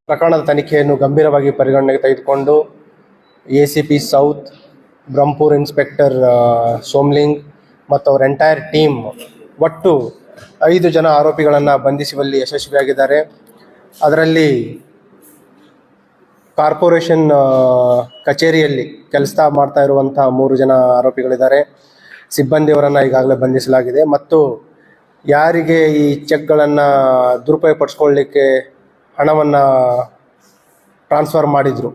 ಪ್ರಕರಣದ ತನಿಖೆಯನ್ನು ಗಂಭೀರವಾಗಿ ಪರಿಗಣನೆಗೆ ತೆಗೆದುಕೊಂಡು ACP south, Brahmapur inspector Somling ಮತ್ತು ಅವರ ಎಂಟೈರ್ ಟೀಮ್ ಒಟ್ಟು 5 ಜನ ಆರೋಪಿಗಳನ್ನು ಬಂಧಿಸುವಲ್ಲಿ ಯಶಸ್ವಿಯಾಗಿದ್ದಾರೆ. ಅದರಲ್ಲಿ ಕಾರ್ಪೊರೇಷನ್ ಕಚೇರಿಯಲ್ಲಿ ಕೆಲಸ ಮಾಡ್ತಾ ಇರುವಂಥ 3 ಜನ ಆರೋಪಿಗಳಿದ್ದಾರೆ. ಸಿಬ್ಬಂದಿಯವರನ್ನು ಈಗಾಗಲೇ ಬಂಧಿಸಲಾಗಿದೆ ಮತ್ತು ಯಾರಿಗೆ ಈ ಚೆಕ್ಗಳನ್ನು ದುರುಪಯೋಗಪಡಿಸ್ಕೊಳ್ಳಿಕ್ಕೆ ಹಣವನ್ನು ಟ್ರಾನ್ಸ್ಫರ್ ಮಾಡಿದರು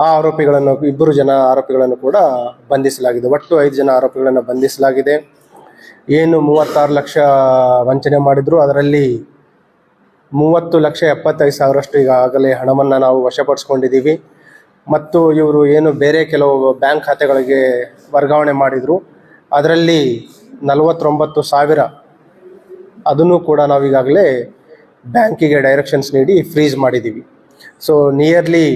ಆ ಆರೋಪಿಗಳನ್ನು 2 ಜನ ಆರೋಪಿಗಳನ್ನು ಕೂಡ ಬಂಧಿಸಲಾಗಿದೆ. ಒಟ್ಟು 5 ಜನ ಆರೋಪಿಗಳನ್ನು ಬಂಧಿಸಲಾಗಿದೆ. ಏನು 36 ಲಕ್ಷ ವಂಚನೆ ಮಾಡಿದ್ರು, ಅದರಲ್ಲಿ 30,75,000 ಈಗಾಗಲೇ ಹಣವನ್ನು ನಾವು ವಶಪಡಿಸ್ಕೊಂಡಿದ್ದೀವಿ. ಮತ್ತು ಇವರು ಏನು ಬೇರೆ ಕೆಲವು ಬ್ಯಾಂಕ್ ಖಾತೆಗಳಿಗೆ ವರ್ಗಾವಣೆ ಮಾಡಿದರು, ಅದರಲ್ಲಿ 49,000 ಅದನ್ನು ಕೂಡ ನಾವು ಈಗಾಗಲೇ ಬ್ಯಾಂಕಿಗೆ ಡೈರೆಕ್ಷನ್ಸ್ ನೀಡಿ ಫ್ರೀಸ್ ಮಾಡಿದ್ದೀವಿ. ಸೊ ನಿಯರ್ಲಿ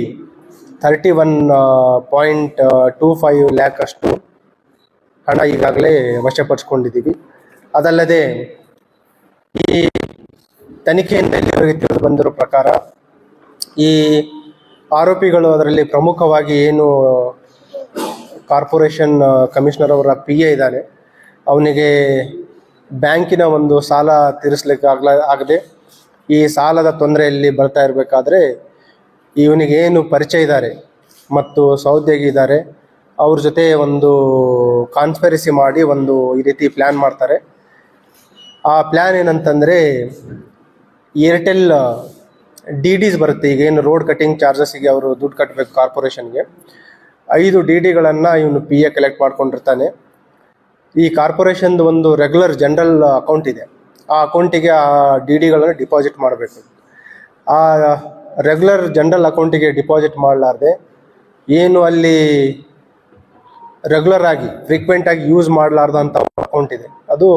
31.25 ಲ್ಯಾಕ್ ಅಷ್ಟು ಹಣ ಈಗಾಗಲೇ ವಶಪಡಿಸ್ಕೊಂಡಿದ್ದೀವಿ. ಅದಲ್ಲದೆ ಈ ತನಿಖೆಯಿಂದ ಇಲ್ಲಿವರೆಗೆ ತಿಳಿದು ಬಂದಿರೋ ಪ್ರಕಾರ ಈ ಆರೋಪಿಗಳು ಅದರಲ್ಲಿ ಪ್ರಮುಖವಾಗಿ ಏನು ಕಾರ್ಪೊರೇಷನ್ ಕಮಿಷನರ್ ಅವರ PA ಇದ್ದಾನೆ, ಅವನಿಗೆ ಬ್ಯಾಂಕಿನ ಒಂದು ಸಾಲ ತೀರಿಸಲಿಕ್ಕೆ ಆಗದೆ ಈ ಸಾಲದ ತೊಂದರೆಯಲ್ಲಿ ಬರ್ತಾ ಇರಬೇಕಾದ್ರೆ ಇವನಿಗೇನು ಪರಿಚಯ ಇದ್ದಾರೆ ಮತ್ತು ಸಹೋದ್ಯೋಗಿ ಅವ್ರ ಜೊತೆ ಒಂದು ಕಾನ್ಸ್ಪೆರಸಿ ಮಾಡಿ ಒಂದು ಈ ರೀತಿ ಪ್ಲ್ಯಾನ್ ಮಾಡ್ತಾರೆ. ಆ ಪ್ಲ್ಯಾನ್ ಏನಂತಂದರೆ, ಏರ್ಟೆಲ್ DDs ಬರುತ್ತೆ. ಈಗೇನು ರೋಡ್ ಕಟ್ಟಿಂಗ್ ಚಾರ್ಜಸ್ಸಿಗೆ ಅವರು ದುಡ್ಡು ಕಟ್ಟಬೇಕು ಕಾರ್ಪೊರೇಷನ್ಗೆ, 5 DDಗಳನ್ನು ಇವನು PA ಕಲೆಕ್ಟ್ ಮಾಡ್ಕೊಂಡಿರ್ತಾನೆ. ಈ ಕಾರ್ಪೊರೇಷನ್ದು ಒಂದು ರೆಗ್ಯುಲರ್ ಜನರಲ್ ಅಕೌಂಟ್ ಇದೆ, ಆ ಅಕೌಂಟಿಗೆ ಆ DDಗಳನ್ನು ಡಿಪಾಸಿಟ್ ಮಾಡಬೇಕು. ಆ ರೆಗ್ಯುಲರ್ ಜನರಲ್ ಅಕೌಂಟಿಗೆ ಡಿಪಾಸಿಟ್ ಮಾಡಲಾರ್ದೆ ಏನು ಅಲ್ಲಿ ರೆಗ್ಯುಲರ್ ಆಗಿ ಫ್ರೀಕ್ವೆಂಟಾಗಿ ಯೂಸ್ ಮಾಡಲಾರ್ದಂಥ ಅಕೌಂಟ್ ಇದೆ, ಅದು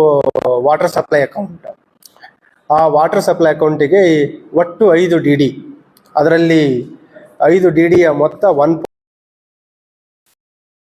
ವಾಟರ್ ಸಪ್ಲೈ ಅಕೌಂಟ್. ಆ ವಾಟರ್ ಸಪ್ಲೈ ಅಕೌಂಟಿಗೆ ಒಟ್ಟು 5 DD, ಅದರಲ್ಲಿ 5 DDಯ ಮೊತ್ತ